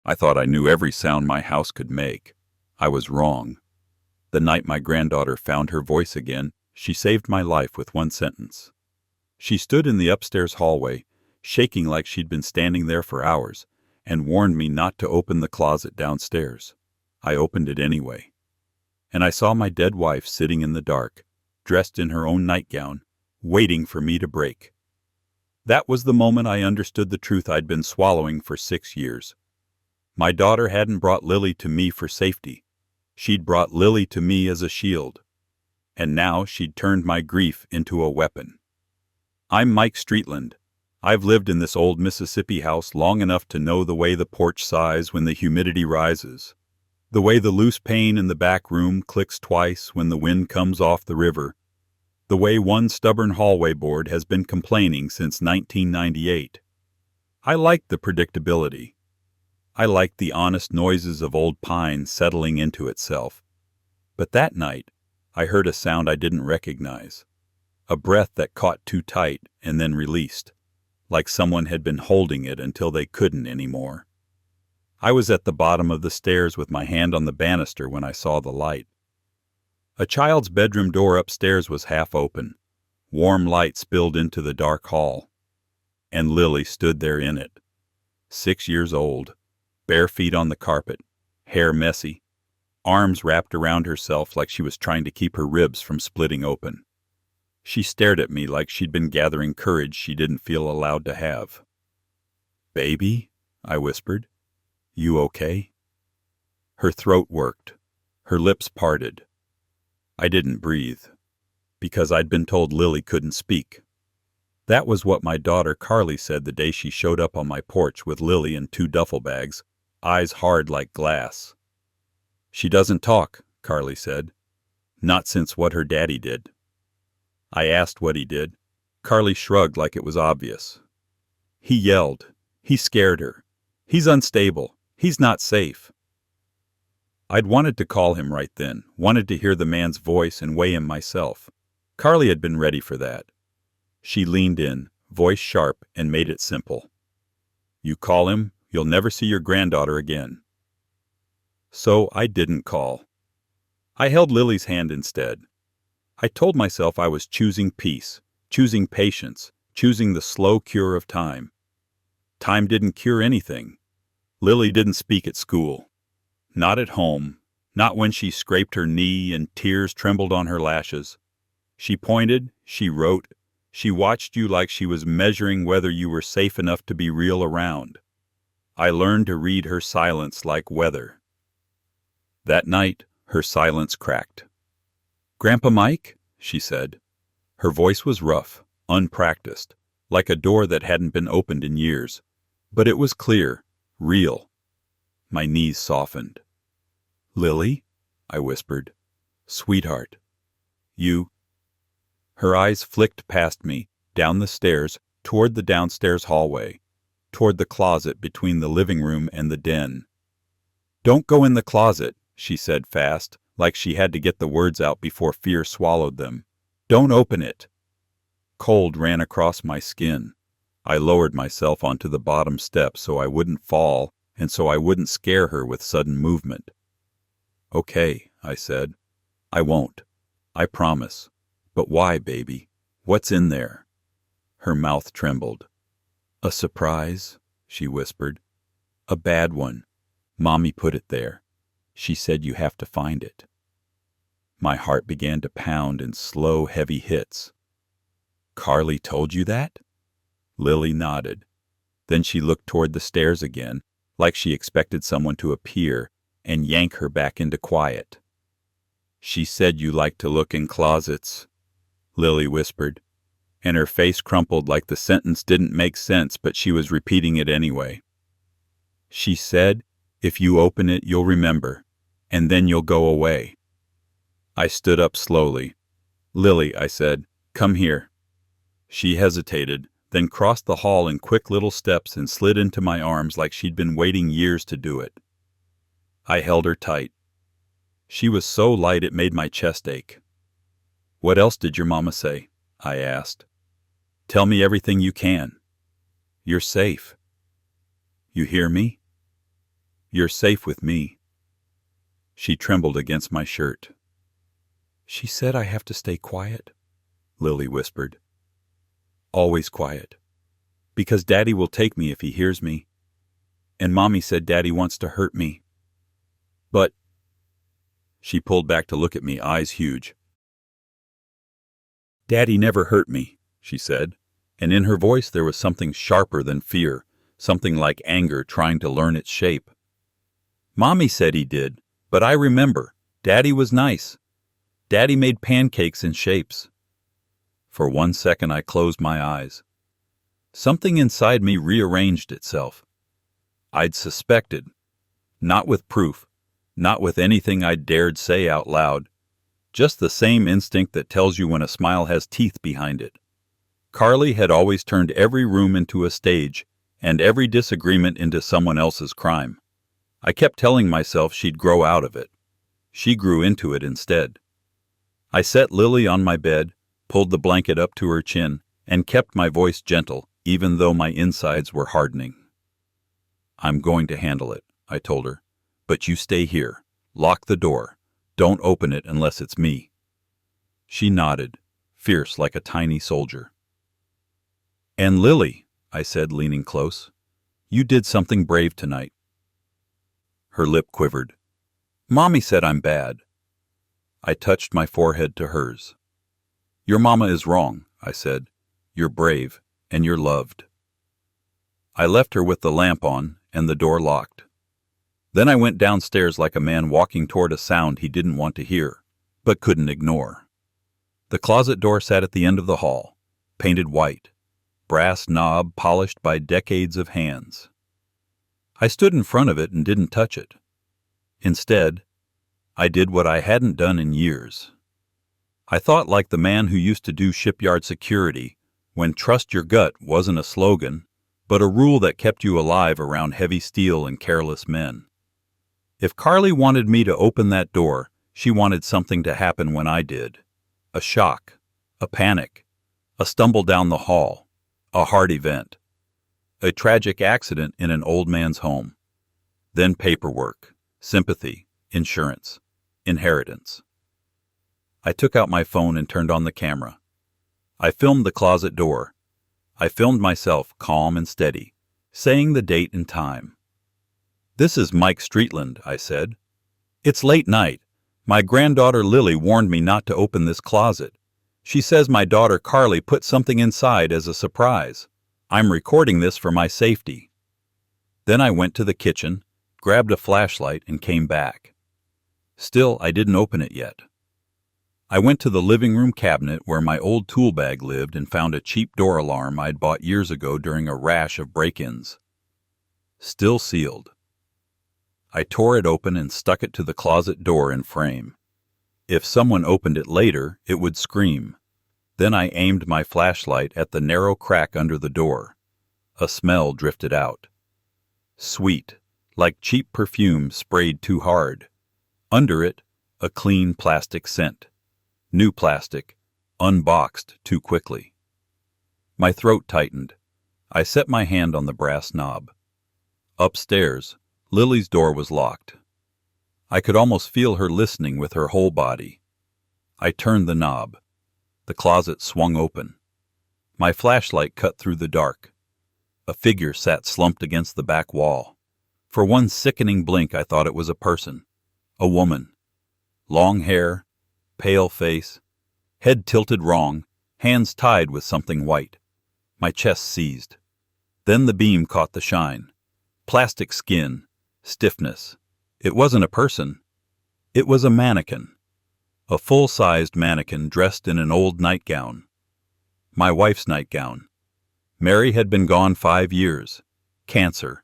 I thought I knew every sound my house could make. I was wrong. The night my granddaughter found her voice again, she saved my life with one sentence. She stood in the upstairs hallway, shaking like she'd been standing there for hours, and warned me not to open the closet downstairs. I opened it anyway. And I saw my dead wife sitting in the dark, dressed in her own nightgown, waiting for me to break. That was the moment I understood the truth I'd been swallowing for 6 years. My daughter hadn't brought Lily to me for safety. She'd brought Lily to me as a shield. And now she'd turned my grief into a weapon. I'm Mike Streetland. I've lived in this old Mississippi house long enough to know the way the porch sighs when the humidity rises, the way the loose pane in the back room clicks twice when the wind comes off the river, the way one stubborn hallway board has been complaining since 1998. I liked the predictability. I liked the honest noises of old pine settling into itself. But that night, I heard a sound I didn't recognize, a breath that caught too tight and then released, like someone had been holding it until they couldn't anymore. I was at the bottom of the stairs with my hand on the banister when I saw the light. A child's bedroom door upstairs was half open. Warm light spilled into the dark hall. And Lily stood there in it. 6 years old, bare feet on the carpet, hair messy, arms wrapped around herself like she was trying to keep her ribs from splitting open. She stared at me like she'd been gathering courage she didn't feel allowed to have. "Baby," I whispered. "You okay?" Her throat worked. Her lips parted. I didn't breathe, because I'd been told Lily couldn't speak. That was what my daughter Carly said the day she showed up on my porch with Lily and 2 duffel bags, eyes hard like glass. "She doesn't talk," Carly said. "Not since what her daddy did." I asked what he did. Carly shrugged like it was obvious. "He yelled. He scared her. He's unstable. He's not safe." I'd wanted to call him right then, wanted to hear the man's voice and weigh him myself. Carly had been ready for that. She leaned in, voice sharp, and made it simple. "You call him, you'll never see your granddaughter again." So I didn't call. I held Lily's hand instead. I told myself I was choosing peace, choosing patience, choosing the slow cure of time. Time didn't cure anything. Lily didn't speak at school. Not at home. Not when she scraped her knee and tears trembled on her lashes. She pointed, she wrote, she watched you like she was measuring whether you were safe enough to be real around. I learned to read her silence like weather. That night, her silence cracked. "Grandpa Mike?" she said. Her voice was rough, unpracticed, like a door that hadn't been opened in years. But it was clear, real. My knees softened. "Lily?" I whispered. "Sweetheart. You—" Her eyes flicked past me, down the stairs, toward the downstairs hallway, toward the closet between the living room and the den. "Don't go in the closet," she said fast, like she had to get the words out before fear swallowed them. "Don't open it." Cold ran across my skin. I lowered myself onto the bottom step so I wouldn't fall and so I wouldn't scare her with sudden movement. "Okay," I said. "I won't. I promise. But why, baby? What's in there?" Her mouth trembled. "A surprise," she whispered. "A bad one. Mommy put it there. She said you have to find it." My heart began to pound in slow, heavy hits. "Carly told you that?" Lily nodded. Then she looked toward the stairs again, like she expected someone to appear and yank her back into quiet. "She said you like to look in closets," Lily whispered, and her face crumpled like the sentence didn't make sense, but she was repeating it anyway. "She said, if you open it, you'll remember, and then you'll go away." I stood up slowly. "Lily," I said, "come here." She hesitated, then crossed the hall in quick little steps and slid into my arms like she'd been waiting years to do it. I held her tight. She was so light it made my chest ache. "What else did your mama say?" I asked. "Tell me everything you can. You're safe. You hear me?" You're safe with me." She trembled against my shirt. "She said I have to stay quiet," Lily whispered. "Always quiet. Because Daddy will take me if he hears me. And Mommy said Daddy wants to hurt me. But—" She pulled back to look at me, eyes huge. "Daddy never hurt me," she said, and in her voice there was something sharper than fear, something like anger trying to learn its shape. "Mommy said he did, but I remember. Daddy was nice. Daddy made pancakes in shapes." For 1 second I closed my eyes. Something inside me rearranged itself. I'd suspected. Not with proof. Not with anything I'd dared say out loud. Just the same instinct that tells you when a smile has teeth behind it. Carly had always turned every room into a stage, and every disagreement into someone else's crime. I kept telling myself she'd grow out of it. She grew into it instead. I set Lily on my bed, pulled the blanket up to her chin, and kept my voice gentle, even though my insides were hardening. "I'm going to handle it," I told her. "But you stay here. Lock the door. Don't open it unless it's me." She nodded, fierce like a tiny soldier. "And Lily," I said, leaning close, "you did something brave tonight." Her lip quivered. "Mommy said I'm bad." I touched my forehead to hers. "Your mama is wrong," I said. "You're brave, and you're loved." I left her with the lamp on and the door locked. Then I went downstairs like a man walking toward a sound he didn't want to hear, but couldn't ignore. The closet door sat at the end of the hall, painted white, brass knob polished by decades of hands. I stood in front of it and didn't touch it. Instead, I did what I hadn't done in years. I thought like the man who used to do shipyard security, when trust your gut wasn't a slogan, but a rule that kept you alive around heavy steel and careless men. If Carly wanted me to open that door, she wanted something to happen when I did. A shock, a panic, a stumble down the hall, a heart event, a tragic accident in an old man's home. Then paperwork, sympathy, insurance, inheritance. I took out my phone and turned on the camera. I filmed the closet door. I filmed myself calm and steady, saying the date and time. "This is Mike Streetland," I said. "It's late night. My granddaughter Lily warned me not to open this closet. She says my daughter Carly put something inside as a surprise. I'm recording this for my safety." Then I went to the kitchen, grabbed a flashlight, and came back. Still, I didn't open it yet. I went to the living room cabinet where my old tool bag lived and found a cheap door alarm I'd bought years ago during a rash of break-ins. Still sealed. I tore it open and stuck it to the closet door in frame. If someone opened it later, it would scream. Then I aimed my flashlight at the narrow crack under the door. A smell drifted out. Sweet, like cheap perfume sprayed too hard. Under it, a clean plastic scent. New plastic, unboxed too quickly. My throat tightened. I set my hand on the brass knob. Upstairs, Lily's door was locked. I could almost feel her listening with her whole body. I turned the knob. The closet swung open. My flashlight cut through the dark. A figure sat slumped against the back wall. For one sickening blink I thought it was a person. A woman. Long hair, pale face, head tilted wrong, hands tied with something white. My chest seized. Then the beam caught the shine. Plastic skin, stiffness. It wasn't a person. It was a mannequin. A full-sized mannequin dressed in an old nightgown. My wife's nightgown. Mary had been gone 5 years. Cancer.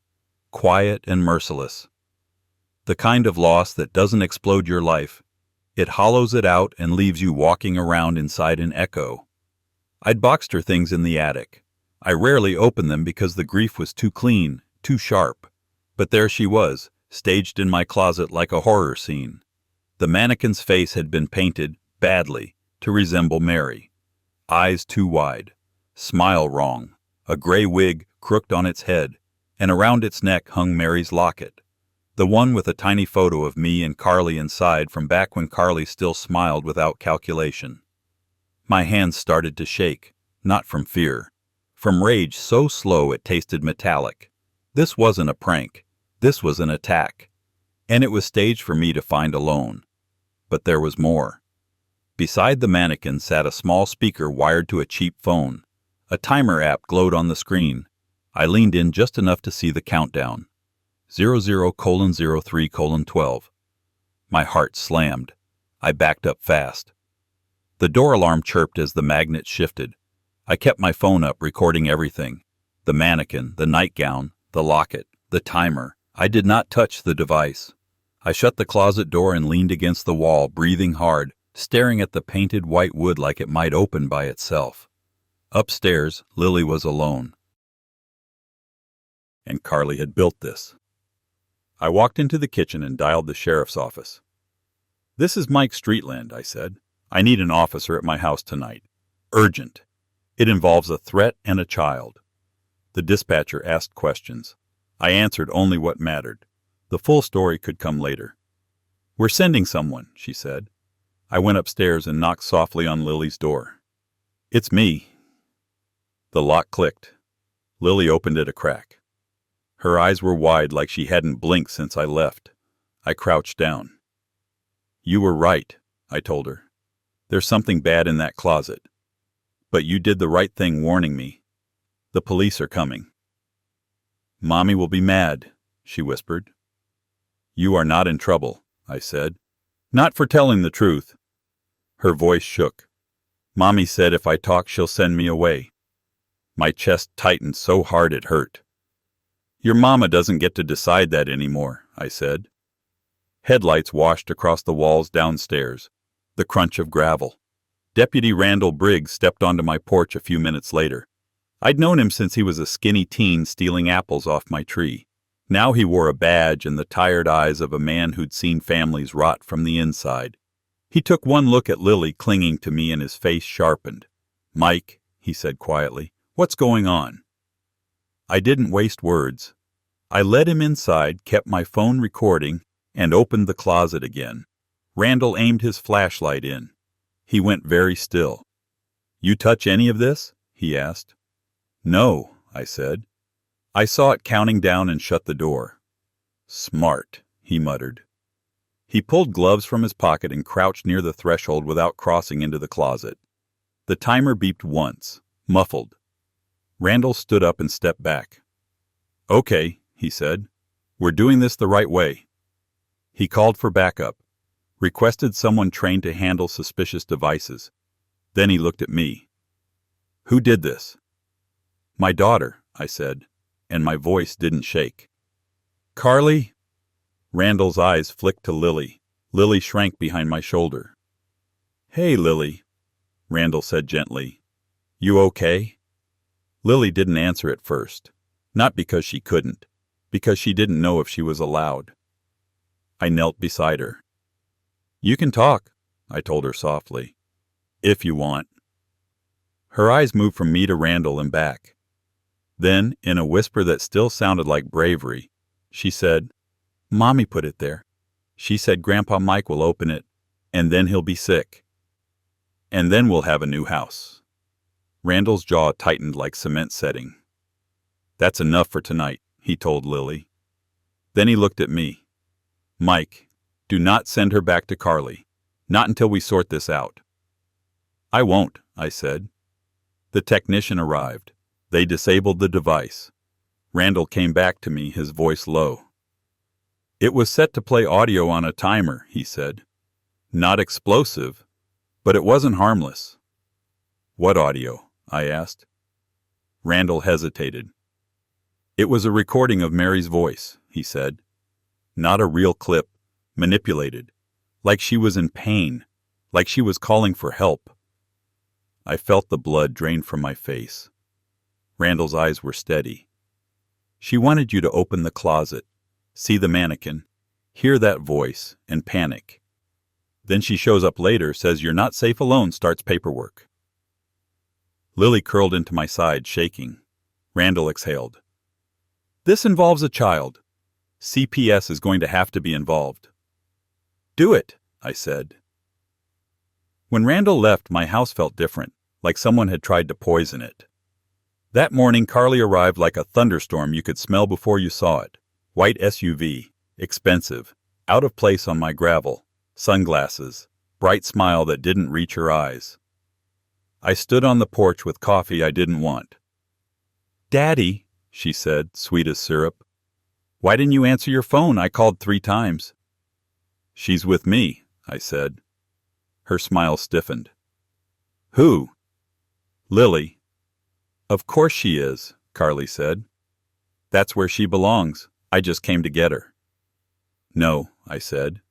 Quiet and merciless. The kind of loss that doesn't explode your life. It hollows it out and leaves you walking around inside an echo. I'd boxed her things in the attic. I rarely opened them because the grief was too clean, too sharp. But there she was, staged in my closet like a horror scene. The mannequin's face had been painted, badly, to resemble Mary. Eyes too wide. Smile wrong. A gray wig crooked on its head, and around its neck hung Mary's locket. The one with a tiny photo of me and Carly inside from back when Carly still smiled without calculation. My hands started to shake, not from fear. From rage so slow it tasted metallic. This wasn't a prank. This was an attack. And it was staged for me to find alone. But there was more. Beside the mannequin sat a small speaker wired to a cheap phone. A timer app glowed on the screen. I leaned in just enough to see the countdown. 00:03:12. My heart slammed. I backed up fast. The door alarm chirped as the magnet shifted. I kept my phone up, recording everything. The mannequin, the nightgown, the locket, the timer. I did not touch the device. I shut the closet door and leaned against the wall, breathing hard, staring at the painted white wood like it might open by itself. Upstairs, Lily was alone. And Carly had built this. I walked into the kitchen and dialed the sheriff's office. "This is Mike Streetland," I said. "I need an officer at my house tonight. Urgent. It involves a threat and a child." The dispatcher asked questions. I answered only what mattered. The full story could come later. "We're sending someone," she said. I went upstairs and knocked softly on Lily's door. "It's me." The lock clicked. Lily opened it a crack. Her eyes were wide like she hadn't blinked since I left. I crouched down. "You were right," I told her. "There's something bad in that closet. But you did the right thing warning me. The police are coming." "Mommy will be mad," she whispered. "You are not in trouble," I said. "Not for telling the truth." Her voice shook. "Mommy said if I talk she'll send me away." My chest tightened so hard it hurt. "Your mama doesn't get to decide that anymore," I said. Headlights washed across the walls downstairs. The crunch of gravel. Deputy Randall Briggs stepped onto my porch a few minutes later. I'd known him since he was a skinny teen stealing apples off my tree. Now he wore a badge and the tired eyes of a man who'd seen families rot from the inside. He took one look at Lily clinging to me and his face sharpened. "Mike," he said quietly, "what's going on?" I didn't waste words. I led him inside, kept my phone recording, and opened the closet again. Randall aimed his flashlight in. He went very still. "You touch any of this?" he asked. "No," I said. I saw it counting down and shut the door. "Smart," he muttered. He pulled gloves from his pocket and crouched near the threshold without crossing into the closet. The timer beeped once, muffled. Randall stood up and stepped back. "Okay," he said. "We're doing this the right way." He called for backup, requested someone trained to handle suspicious devices. Then he looked at me. "Who did this?" "My daughter," I said, and my voice didn't shake. "Carly?" Randall's eyes flicked to Lily. Lily shrank behind my shoulder. "Hey, Lily," Randall said gently. "You okay?" Lily didn't answer at first. Not because she couldn't, because she didn't know if she was allowed. I knelt beside her. "You can talk," I told her softly. "If you want." Her eyes moved from me to Randall and back. Then, in a whisper that still sounded like bravery, she said, "Mommy put it there. She said Grandpa Mike will open it, and then he'll be sick. And then we'll have a new house." Randall's jaw tightened like cement setting. "That's enough for tonight," he told Lily. Then he looked at me. "Mike, do not send her back to Carly. Not until we sort this out." "I won't," I said. The technician arrived. They disabled the device. Randall came back to me, his voice low. "It was set to play audio on a timer," he said. "Not explosive, but it wasn't harmless." "What audio?" I asked. Randall hesitated. "It was a recording of Mary's voice," he said. "Not a real clip, manipulated, like she was in pain, like she was calling for help." I felt the blood drain from my face. Randall's eyes were steady. "She wanted you to open the closet, see the mannequin, hear that voice, and panic. Then she shows up later, says you're not safe alone, starts paperwork." Lily curled into my side, shaking. Randall exhaled. "This involves a child. CPS is going to have to be involved. Do it, I said. When Randall left, my house felt different, like someone had tried to poison it. That morning, Carly arrived like a thunderstorm you could smell before you saw it. White SUV, expensive, out of place on my gravel, sunglasses, bright smile that didn't reach her eyes. I stood on the porch with coffee I didn't want. "Daddy," she said, sweet as syrup. "Why didn't you answer your phone? I called 3 times. "She's with me," I said. Her smile stiffened. "Who?" "Lily." "Of course she is," Carly said. "That's where she belongs. I just came to get her." "No," I said.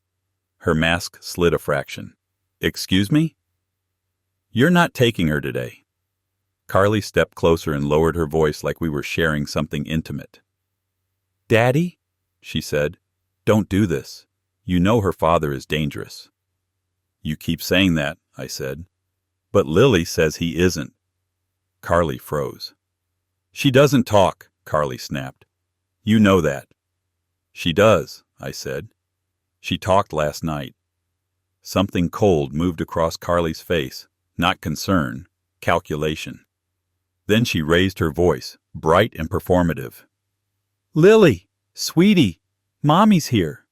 Her mask slid a fraction. "Excuse me?" "You're not taking her today." Carly stepped closer and lowered her voice like we were sharing something intimate. "Daddy," she said, "don't do this. You know her father is dangerous." "You keep saying that," I said. "But Lily says he isn't." Carly froze. "She doesn't talk," Carly snapped. "You know that." "She does," I said. "She talked last night." Something cold moved across Carly's face, not concern, calculation. Then she raised her voice, bright and performative. "Lily, sweetie, Mommy's here."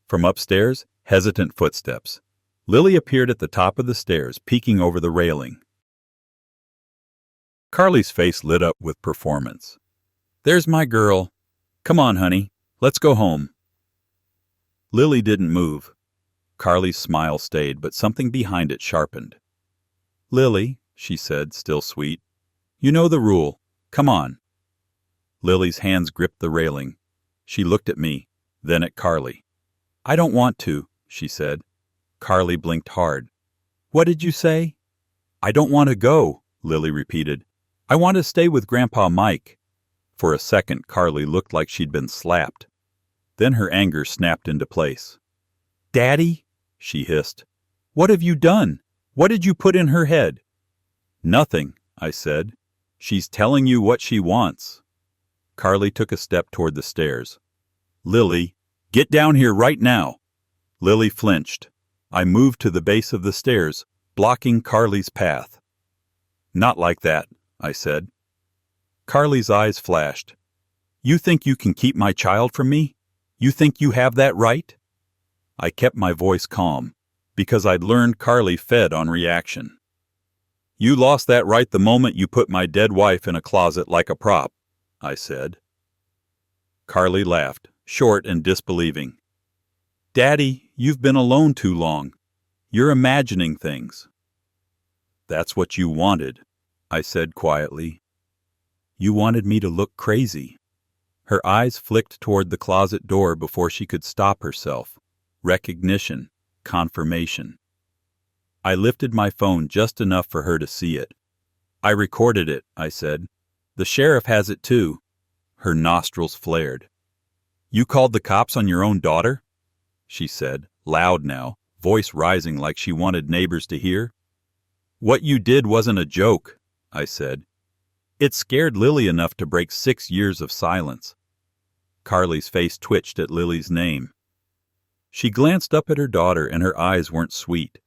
From upstairs, hesitant footsteps. Lily appeared at the top of the stairs, peeking over the railing. Carly's face lit up with performance. "There's my girl. Come on, honey. Let's go home." Lily didn't move. Carly's smile stayed, but something behind it sharpened. "Lily," she said, still sweet, "you know the rule. Come on." Lily's hands gripped the railing. She looked at me, then at Carly. "I don't want to," she said. Carly blinked hard. "What did you say?" "I don't want to go," Lily repeated. "I want to stay with Grandpa Mike." For a second, Carly looked like she'd been slapped. Then her anger snapped into place. "Daddy," she hissed, "what have you done? What did you put in her head?" "Nothing," I said. "She's telling you what she wants." Carly took a step toward the stairs. "Lily, get down here right now." Lily flinched. I moved to the base of the stairs, blocking Carly's path. "Not like that," I said. Carly's eyes flashed. "You think you can keep my child from me? You think you have that right?" I kept my voice calm, because I'd learned Carly fed on reaction. "You lost that right the moment you put my dead wife in a closet like a prop," I said. Carly laughed, short and disbelieving. "Daddy, you've been alone too long. You're imagining things." "That's what you wanted," I said quietly. "You wanted me to look crazy." Her eyes flicked toward the closet door before she could stop herself. Recognition, confirmation. I lifted my phone just enough for her to see it. "I recorded it," I said. "The sheriff has it too." Her nostrils flared. "You called the cops on your own daughter?" she said, loud now, voice rising like she wanted neighbors to hear. "What you did wasn't a joke," I said. "It scared Lily enough to break 6 years of silence." Carly's face twitched at Lily's name. She glanced up at her daughter and her eyes weren't sweet.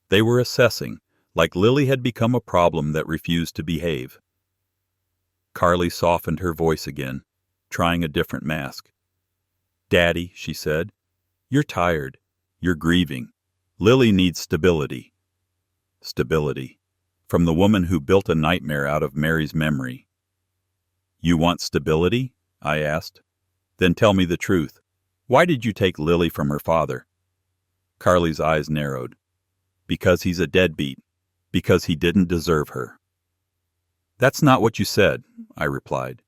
They were assessing, like Lily had become a problem that refused to behave. Carly softened her voice again, trying a different mask. "Daddy," she said, "you're tired. You're grieving. Lily needs stability." Stability. From the woman who built a nightmare out of Mary's memory. "You want stability?" I asked. "Then tell me the truth. Why did you take Lily from her father?" Carly's eyes narrowed. "Because he's a deadbeat. Because he didn't deserve her." "That's not what you said," I replied.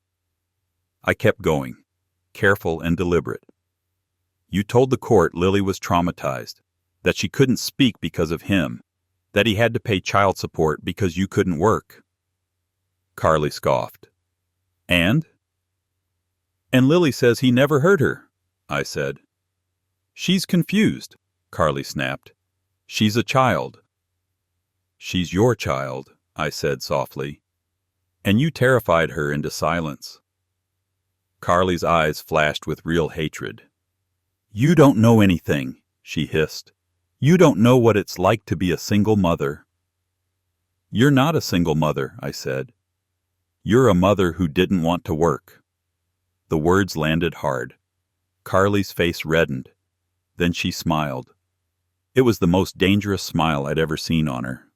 I kept going, careful and deliberate. "You told the court Lily was traumatized, that she couldn't speak because of him, that he had to pay child support because you couldn't work." Carly scoffed. "And?" "And Lily says he never hurt her," I said. "She's confused," Carly snapped. "She's a child." "She's your child," I said softly. "And you terrified her into silence." Carly's eyes flashed with real hatred. "You don't know anything," she hissed. "You don't know what it's like to be a single mother." "You're not a single mother," I said. "You're a mother who didn't want to work." The words landed hard. Carly's face reddened. Then she smiled. It was the most dangerous smile I'd ever seen on her.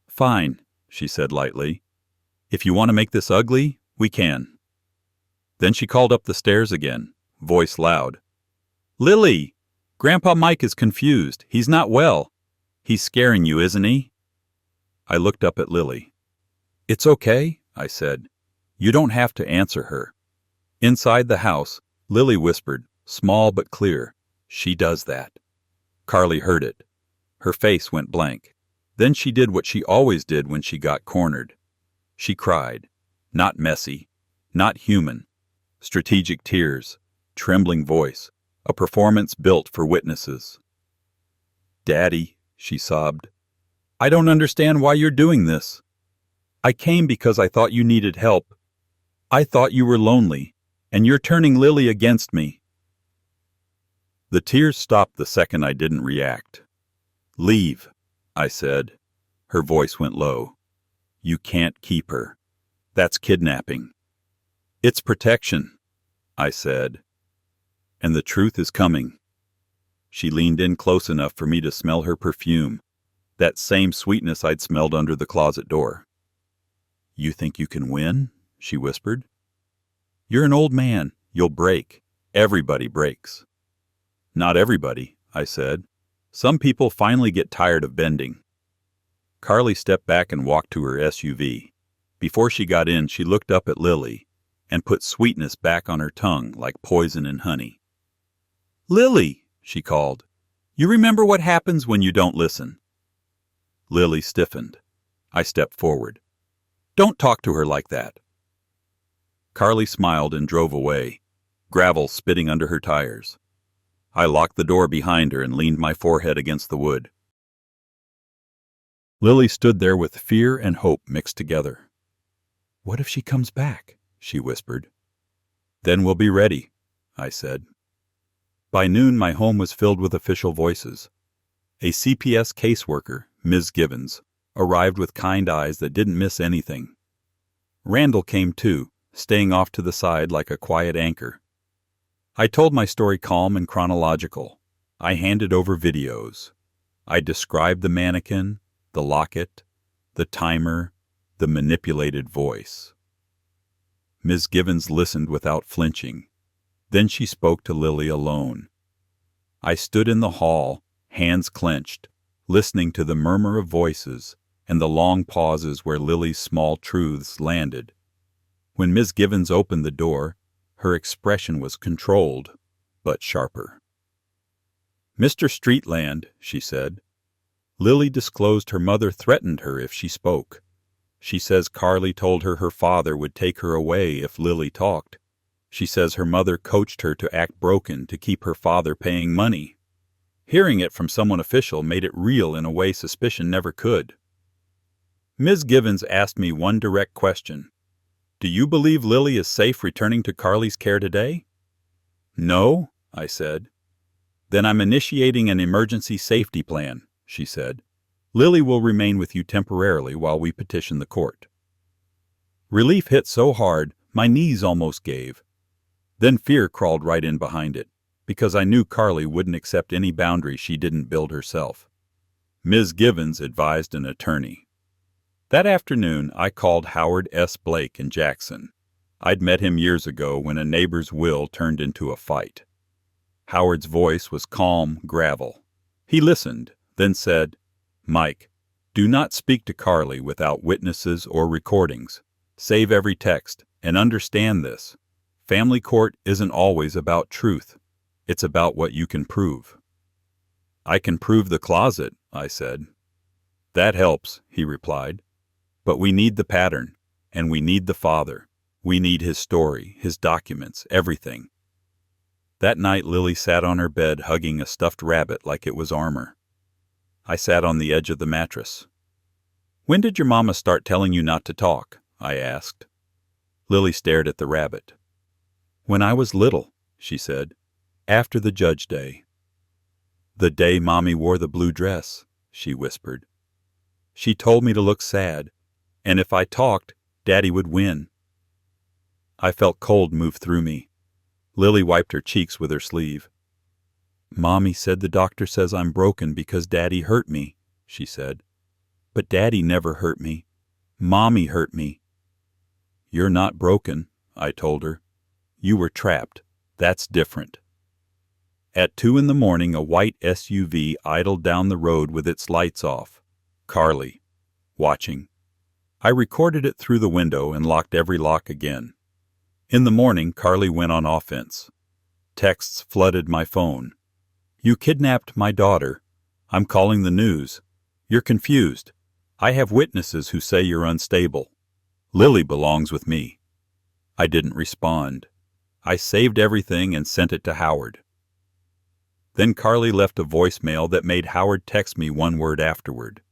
"Fine," she said lightly. "If you want to make this ugly, we can." Then she called up the stairs again, voice loud. "Lily! Grandpa Mike is confused. He's not well. He's scaring you, isn't he?" I looked up at Lily. "It's okay," I said. "You don't have to answer her." Inside the house, Lily whispered, small but clear, "She does that." Carly heard it. Her face went blank. Then she did what she always did when she got cornered. She cried. Not messy, not human. Strategic tears, trembling voice, a performance built for witnesses. "Daddy," she sobbed, "I don't understand why you're doing this. I came because I thought you needed help. I thought you were lonely, and you're turning Lily against me." The tears stopped the second I didn't react. "Leave," I said. Her voice went low. "You can't keep her. That's kidnapping." "It's protection," I said. "And the truth is coming." She leaned in close enough for me to smell her perfume, that same sweetness I'd smelled under the closet door. "You think you can win?" she whispered. "You're an old man. You'll break. Everybody breaks." "Not everybody," I said. "Some people finally get tired of bending." Carly stepped back and walked to her SUV. Before she got in, she looked up at Lily and put sweetness back on her tongue like poison in honey. "Lily," she called, "you remember what happens when you don't listen?" Lily stiffened. I stepped forward. "Don't talk to her like that." Carly smiled and drove away, gravel spitting under her tires. I locked the door behind her and leaned my forehead against the wood. Lily stood there with fear and hope mixed together. "What if she comes back?" she whispered. "Then we'll be ready," I said. By noon, my home was filled with official voices. A CPS caseworker, Ms. Givens, arrived with kind eyes that didn't miss anything. Randall came too, staying off to the side like a quiet anchor. I told my story calm and chronological. I handed over videos. I described the mannequin, the locket, the timer, the manipulated voice. Ms. Givens listened without flinching. Then she spoke to Lily alone. I stood in the hall, hands clenched, listening to the murmur of voices and the long pauses where Lily's small truths landed. When Ms. Givens opened the door, her expression was controlled, but sharper. "Mr. Streetland," she said. "Lily disclosed her mother threatened her if she spoke. She says Carly told her her father would take her away if Lily talked. She says her mother coached her to act broken to keep her father paying money." Hearing it from someone official made it real in a way suspicion never could. Ms. Givens asked me one direct question. "Do you believe Lily is safe returning to Carly's care today?" "No," I said. "Then I'm initiating an emergency safety plan," she said. "Lily will remain with you temporarily while we petition the court." Relief hit so hard, my knees almost gave. Then fear crawled right in behind it, because I knew Carly wouldn't accept any boundary she didn't build herself. Ms. Givens advised an attorney. That afternoon, I called Howard S. Blake in Jackson. I'd met him years ago when a neighbor's will turned into a fight. Howard's voice was calm gravel. He listened, then said, "Mike, do not speak to Carly without witnesses or recordings. Save every text, and understand this. Family court isn't always about truth. It's about what you can prove." "I can prove the closet," I said. "That helps," he replied. "But we need the pattern, and we need the father. We need his story, his documents, everything." That night Lily sat on her bed hugging a stuffed rabbit like it was armor. I sat on the edge of the mattress. "When did your mama start telling you not to talk?" I asked. Lily stared at the rabbit. When I was little, she said, after the Judge Day. The day Mommy wore the blue dress, she whispered. She told me to look sad, and if I talked, Daddy would win. I felt cold move through me. Lily wiped her cheeks with her sleeve. Mommy said the doctor says I'm broken because Daddy hurt me, she said. But Daddy never hurt me. Mommy hurt me. You're not broken, I told her. You were trapped. That's different. At 2 in the morning, a white SUV idled down the road with its lights off. Carly, watching. I recorded it through the window and locked every lock again. In the morning, Carly went on offense. Texts flooded my phone. You kidnapped my daughter. I'm calling the news. You're confused. I have witnesses who say you're unstable. Lily belongs with me. I didn't respond. I saved everything and sent it to Howard. Then Carly left a voicemail that made Howard text me one word afterward.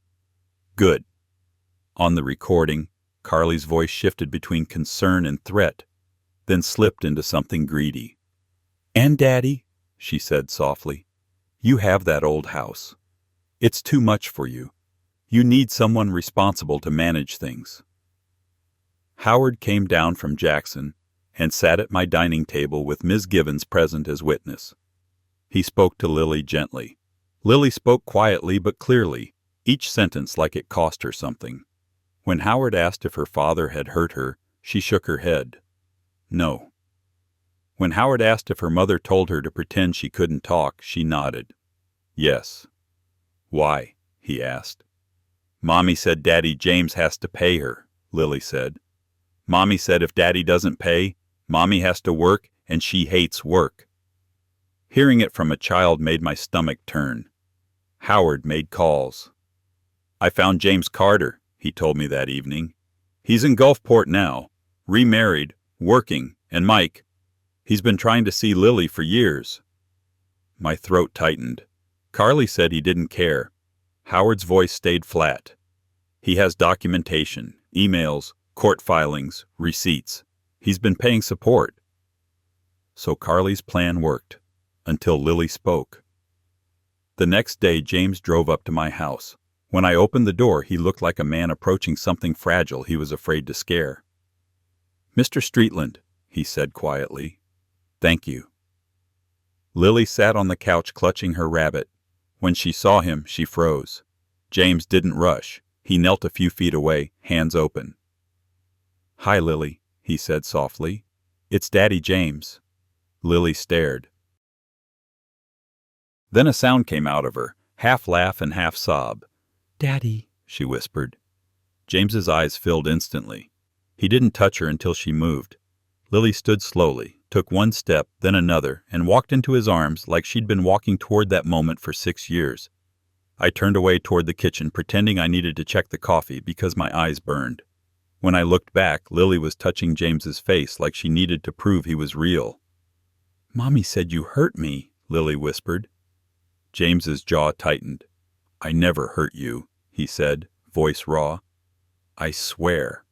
Good. On the recording, Carly's voice shifted between concern and threat, then slipped into something greedy. And Daddy, she said softly, you have that old house. It's too much for you. You need someone responsible to manage things. Howard came down from Jackson and sat at my dining table with Ms. Givens present as witness. He spoke to Lily gently. Lily spoke quietly but clearly, each sentence like it cost her something. When Howard asked if her father had hurt her, she shook her head. No. When Howard asked if her mother told her to pretend she couldn't talk, she nodded. Yes. Why? He asked. Mommy said Daddy James has to pay her, Lily said. Mommy said if Daddy doesn't pay, Mommy has to work, and she hates work. Hearing it from a child made my stomach turn. Howard made calls. I found James Carter, he told me that evening. He's in Gulfport now, remarried, working, and Mike, he's been trying to see Lily for years. My throat tightened. Carly said he didn't care. Howard's voice stayed flat. He has documentation, emails, court filings, receipts. He's been paying support. So Carly's plan worked, until Lily spoke. The next day, James drove up to my house. When I opened the door, he looked like a man approaching something fragile he was afraid to scare. Mr. Streetland, he said quietly. Thank you. Lily sat on the couch clutching her rabbit. When she saw him, she froze. James didn't rush. He knelt a few feet away, hands open. Hi, Lily, he said softly. It's Daddy James. Lily stared. Then a sound came out of her, half laugh and half sob. Daddy, she whispered. James's eyes filled instantly. He didn't touch her until she moved. Lily stood slowly, took one step, then another, and walked into his arms like she'd been walking toward that moment for 6 years. I turned away toward the kitchen, pretending I needed to check the coffee because my eyes burned. When I looked back, Lily was touching James's face like she needed to prove he was real. Mommy said you hurt me, Lily whispered. James's jaw tightened. I never hurt you, he said, voice raw. I swear.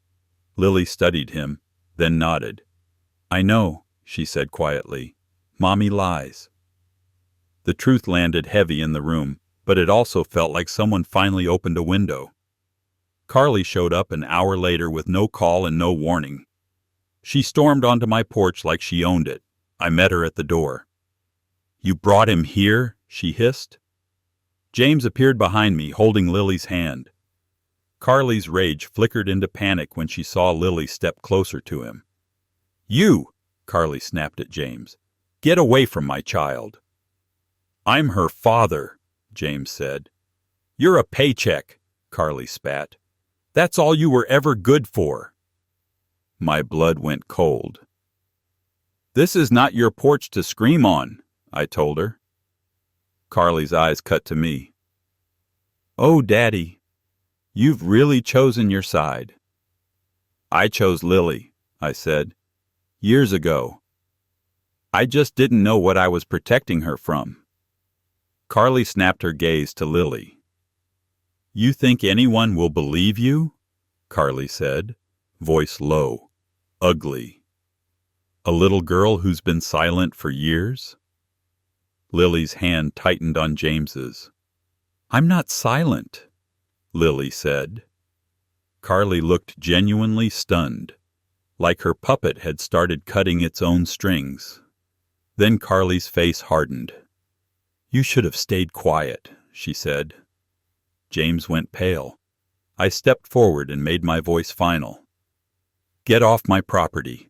Lily studied him, then nodded. I know, she said quietly. Mommy lies. The truth landed heavy in the room, but it also felt like someone finally opened a window. Carly showed up an hour later with no call and no warning. She stormed onto my porch like she owned it. I met her at the door. You brought him here? She hissed. James appeared behind me, holding Lily's hand. Carly's rage flickered into panic when she saw Lily step closer to him. You, Carly snapped at James. Get away from my child. I'm her father, James said. You're a paycheck, Carly spat. That's all you were ever good for. My blood went cold. This is not your porch to scream on, I told her. Carly's eyes cut to me. Oh, Daddy, you've really chosen your side. I chose Lily, I said. Years ago. I just didn't know what I was protecting her from. Carly snapped her gaze to Lily. You think anyone will believe you? Carly said, voice low, ugly. A little girl who's been silent for years? Lily's hand tightened on James's. I'm not silent, Lily said. Carly looked genuinely stunned, like her puppet had started cutting its own strings. Then Carly's face hardened. You should have stayed quiet, she said. James went pale. I stepped forward and made my voice final. Get off my property.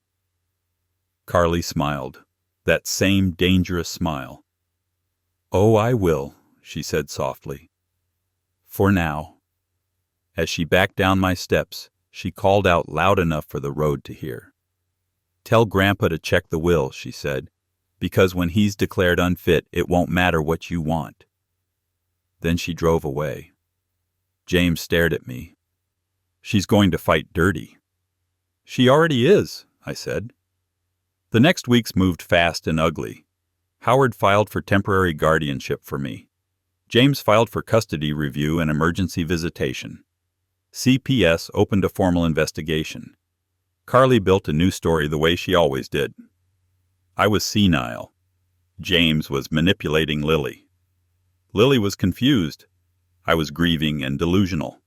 Carly smiled, that same dangerous smile. Oh, I will, she said softly. For now. As she backed down my steps, she called out loud enough for the road to hear. Tell Grandpa to check the will, she said, because when he's declared unfit, it won't matter what you want. Then she drove away. James stared at me. She's going to fight dirty. She already is, I said. The next weeks moved fast and ugly. Howard filed for temporary guardianship for me. James filed for custody review and emergency visitation. CPS opened a formal investigation. Carly built a new story the way she always did. I was senile. James was manipulating Lily. Lily was confused. I was grieving and delusional.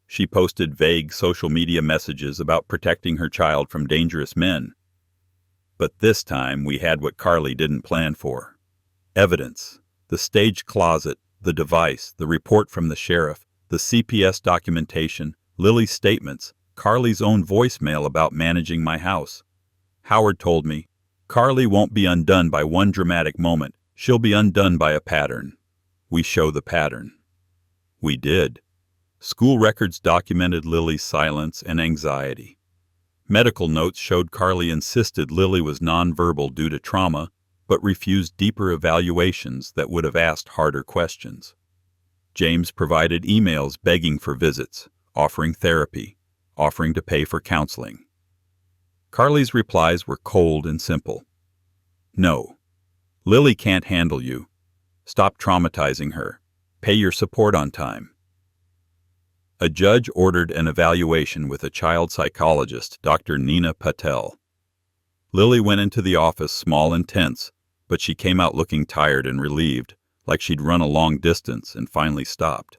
She posted vague social media messages about protecting her child from dangerous men. But this time we had what Carly didn't plan for. Evidence. The staged closet, the device, the report from the sheriff, the CPS documentation, Lily's statements, Carly's own voicemail about managing my house. Howard told me, Carly won't be undone by one dramatic moment. She'll be undone by a pattern. We show the pattern. We did. School records documented Lily's silence and anxiety. Medical notes showed Carly insisted Lily was nonverbal due to trauma, but refused deeper evaluations that would have asked harder questions. James provided emails begging for visits, offering therapy, offering to pay for counseling. Carly's replies were cold and simple. No. Lily can't handle you. Stop traumatizing her. Pay your support on time. A judge ordered an evaluation with a child psychologist, Dr. Nina Patel. Lily went into the office small and tense, but she came out looking tired and relieved, like she'd run a long distance and finally stopped.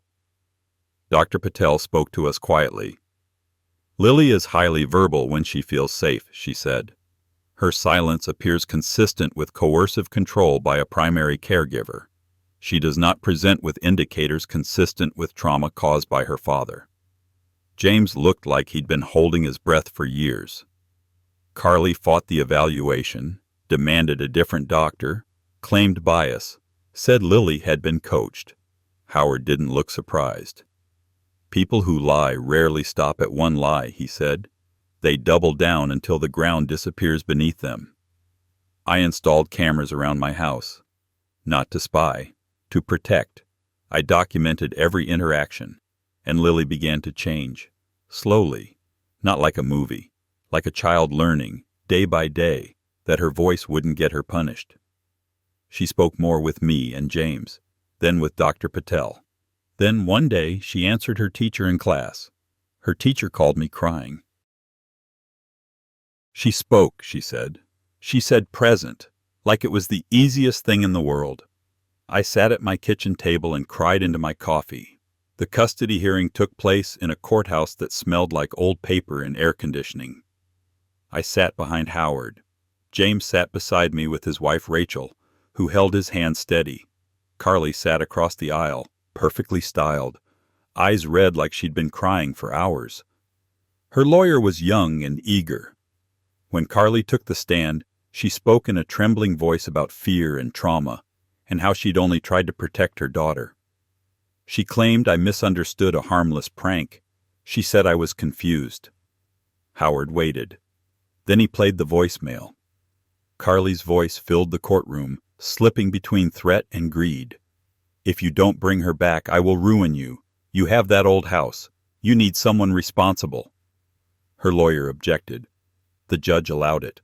Dr. Patel spoke to us quietly. Lily is highly verbal when she feels safe, she said. Her silence appears consistent with coercive control by a primary caregiver. She does not present with indicators consistent with trauma caused by her father. James looked like he'd been holding his breath for years. Carly fought the evaluation, demanded a different doctor, claimed bias, said Lily had been coached. Howard didn't look surprised. People who lie rarely stop at one lie, he said. They double down until the ground disappears beneath them. I installed cameras around my house. Not to spy, to protect. I documented every interaction, and Lily began to change. Slowly, not like a movie, like a child learning, day by day, that her voice wouldn't get her punished. She spoke more with me and James, then with Dr. Patel. Then one day she answered her teacher in class. Her teacher called me crying. She spoke, she said. She said present, like it was the easiest thing in the world. I sat at my kitchen table and cried into my coffee. The custody hearing took place in a courthouse that smelled like old paper and air conditioning. I sat behind Howard. James sat beside me with his wife Rachel, who held his hand steady. Carly sat across the aisle, perfectly styled, eyes red like she'd been crying for hours. Her lawyer was young and eager. When Carly took the stand, she spoke in a trembling voice about fear and trauma, and how she'd only tried to protect her daughter. She claimed I misunderstood a harmless prank. She said I was confused. Howard waited. Then he played the voicemail. Carly's voice filled the courtroom, slipping between threat and greed. If you don't bring her back, I will ruin you. You have that old house. You need someone responsible. Her lawyer objected. The judge allowed it.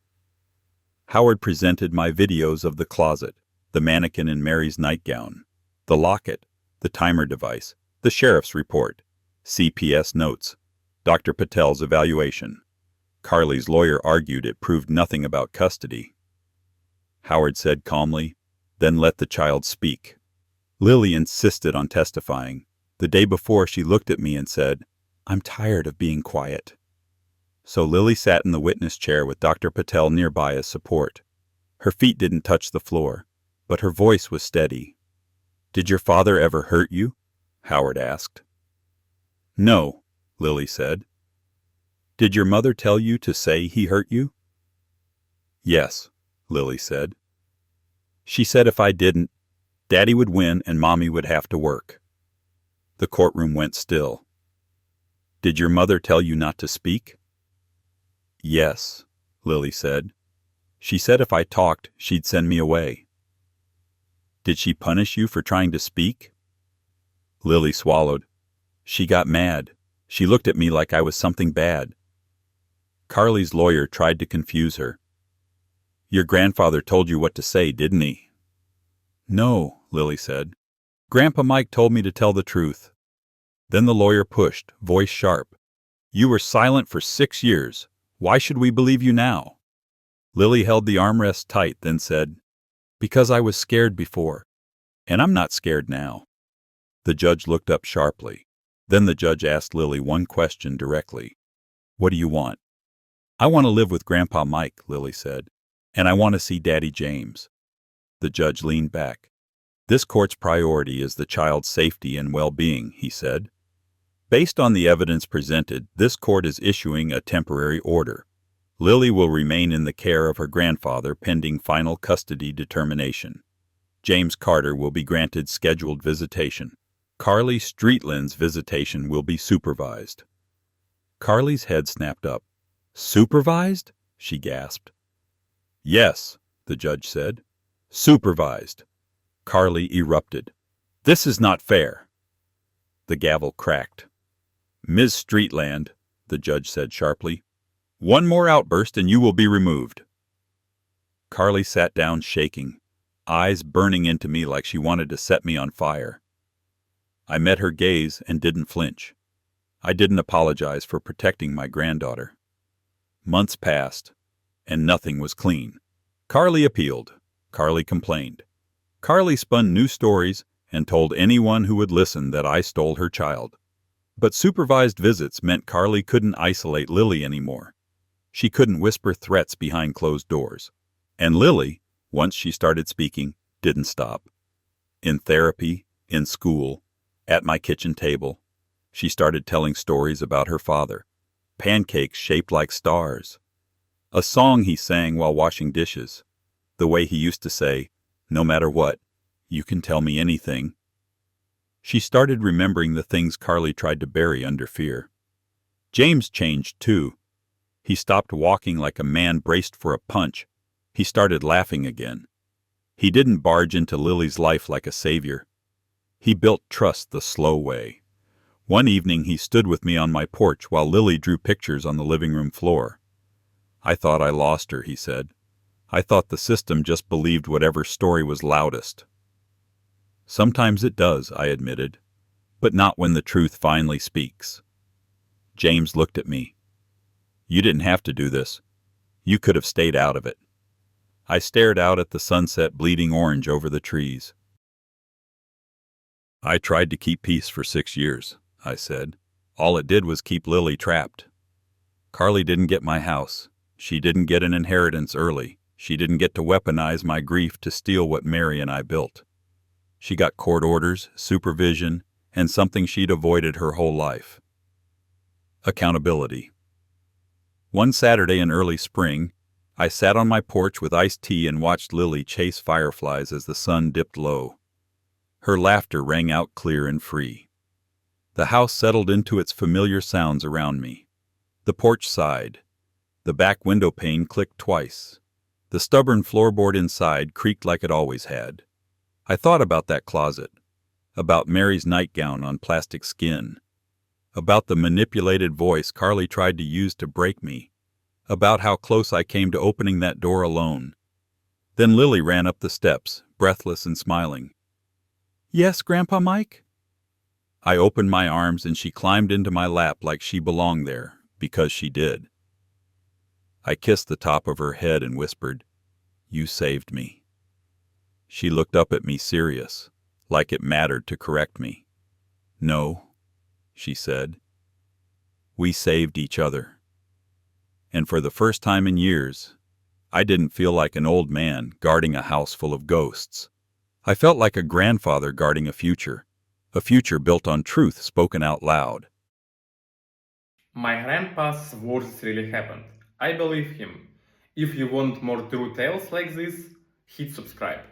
Howard presented my videos of the closet, the mannequin in Mary's nightgown, the locket, the timer device, the sheriff's report, CPS notes, Dr. Patel's evaluation. Carly's lawyer argued it proved nothing about custody. Howard said calmly, "Then let the child speak." Lily insisted on testifying. The day before, she looked at me and said, "I'm tired of being quiet." So Lily sat in the witness chair with Dr. Patel nearby as support. Her feet didn't touch the floor, but her voice was steady. "Did your father ever hurt you?" Howard asked. "No," Lily said. "Did your mother tell you to say he hurt you?" "Yes," Lily said. "She said if I didn't, Daddy would win and Mommy would have to work." The courtroom went still. "Did your mother tell you not to speak?" "Yes," Lily said. "She said if I talked, she'd send me away." "Did she punish you for trying to speak?" Lily swallowed. "She got mad. She looked at me like I was something bad." Carly's lawyer tried to confuse her. "Your grandfather told you what to say, didn't he?" "No," Lily said. "Grandpa Mike told me to tell the truth." Then the lawyer pushed, voice sharp. "You were silent for 6 years. Why should we believe you now?" Lily held the armrest tight, then said, "Because I was scared before, and I'm not scared now." The judge looked up sharply. Then the judge asked Lily one question directly. "What do you want?" "I want to live with Grandpa Mike," Lily said, "and I want to see Daddy James." The judge leaned back. "This court's priority is the child's safety and well-being," he said. "Based on the evidence presented, this court is issuing a temporary order. Lily will remain in the care of her grandfather pending final custody determination. James Carter will be granted scheduled visitation. Carly Streetland's visitation will be supervised." Carly's head snapped up. "Supervised?" she gasped. "Yes," the judge said. "Supervised." Carly erupted. "This is not fair." The gavel cracked. "Ms. Streetland," the judge said sharply, "one more outburst and you will be removed." Carly sat down shaking, eyes burning into me like she wanted to set me on fire. I met her gaze and didn't flinch. I didn't apologize for protecting my granddaughter. Months passed, and nothing was clean. Carly appealed. Carly complained. Carly spun new stories and told anyone who would listen that I stole her child. But supervised visits meant Carly couldn't isolate Lily anymore. She couldn't whisper threats behind closed doors. And Lily, once she started speaking, didn't stop. In therapy, in school, at my kitchen table, she started telling stories about her father. Pancakes shaped like stars. A song he sang while washing dishes. The way he used to say, "No matter what, you can tell me anything." She started remembering the things Carly tried to bury under fear. James changed, too. He stopped walking like a man braced for a punch. He started laughing again. He didn't barge into Lily's life like a savior. He built trust the slow way. One evening he stood with me on my porch while Lily drew pictures on the living room floor. "I thought I lost her," he said. "I thought the system just believed whatever story was loudest." "Sometimes it does," I admitted, "but not when the truth finally speaks." James looked at me. "You didn't have to do this. You could have stayed out of it." I stared out at the sunset bleeding orange over the trees. "I tried to keep peace for 6 years," I said. "All it did was keep Lily trapped. Carly didn't get my house. She didn't get an inheritance early. She didn't get to weaponize my grief to steal what Mary and I built. She got court orders, supervision, and something she'd avoided her whole life. Accountability. One Saturday in early spring, I sat on my porch with iced tea and watched Lily chase fireflies as the sun dipped low. Her laughter rang out clear and free. The house settled into its familiar sounds around me. The porch sighed. The back window pane clicked twice. The stubborn floorboard inside creaked like it always had. I thought about that closet, about Mary's nightgown on plastic skin, about the manipulated voice Carly tried to use to break me, about how close I came to opening that door alone. Then Lily ran up the steps, breathless and smiling. "Yes, Grandpa Mike?" I opened my arms and she climbed into my lap like she belonged there, because she did. I kissed the top of her head and whispered, "You saved me." She looked up at me serious, like it mattered to correct me. "No," she said. "We saved each other." And for the first time in years, I didn't feel like an old man guarding a house full of ghosts. I felt like a grandfather guarding a future built on truth spoken out loud. My grandpa's words really happened. I believe him. If you want more true tales like this, hit subscribe.